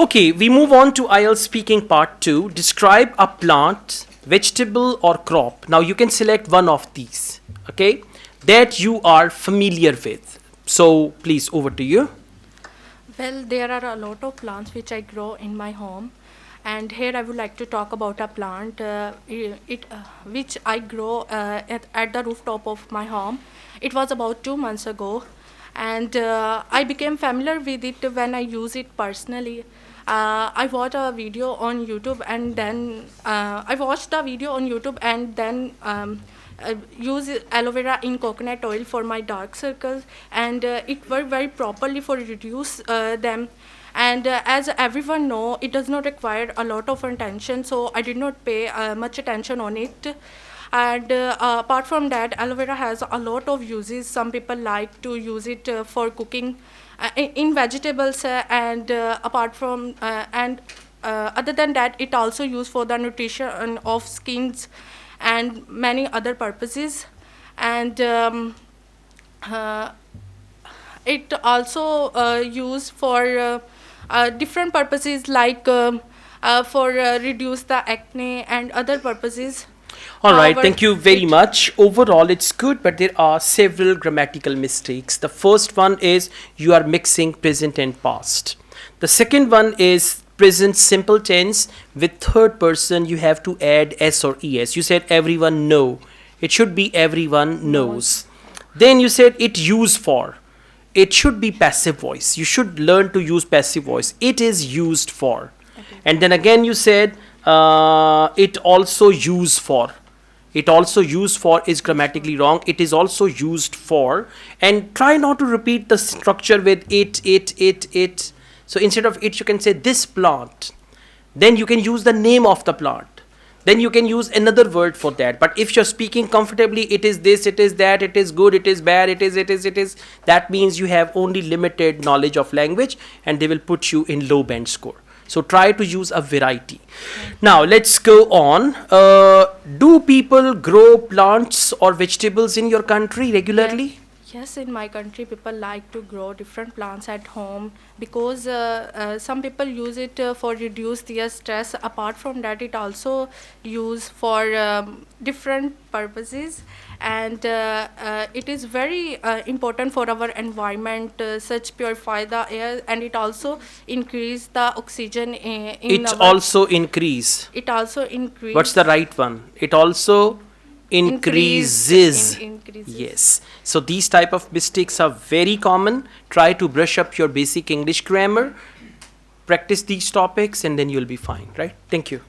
Okay, we move on to Ielts speaking part 2. Describe a plant, vegetable or crop. Now you can select one of these, okay, that you are familiar with. So please, over to you. Well, there are a lot of plants which I grow in my home, and here I would like to talk about a plant which I grow at the rooftop of my home. It was about 2 months ago, and I became familiar with it when I use it personally. I watched a video on YouTube, and then use aloe vera in coconut oil for my dark circles, and it worked very properly for reduce them. And as everyone know, it does not require a lot of attention, so I did not pay much attention on it. And apart from that, aloe vera has a lot of uses. Some people like to use it for cooking in vegetables, and apart from and other than that, it also used for the nutrition of skins and many other purposes. And uh, it also used for different purposes, like for reduce the acne and other purposes. All right, However, thank you very it much. Overall, it's good, but there are several grammatical mistakes. The first one is you are mixing present and past. The second one is present simple tense with third person. You have to add s or es. You said everyone know. It should be everyone knows. Then you said it used for. It should be passive voice. You should learn to use passive voice. It is used for. And then again you said it also used for. It also used for is grammatically wrong. It is also used for. And try not to repeat the structure with it. So instead of it, you can say this plant. Then you can use the name of the plant. Then you can use another word for that. But if you're speaking comfortably, it is this, it is that, it is good, it is bad, it is. That means you have only limited knowledge of language, and they will put you in low band score. So try to use a variety. Now let's go on. Do people grow plants or vegetables in your country regularly? Yes, in my country, people like to grow different plants at home because some people use it for reduce their stress. Apart from that, it also used for different purposes, and it is very important for our environment. Such purify the air, and it also increase the oxygen in It our. also increase. It also increase. What's the right one? It also increases. Increases. Yes. So these type of mistakes are very common. Try to brush up your basic English grammar. Practice these topics and then you'll be fine, right? Thank you.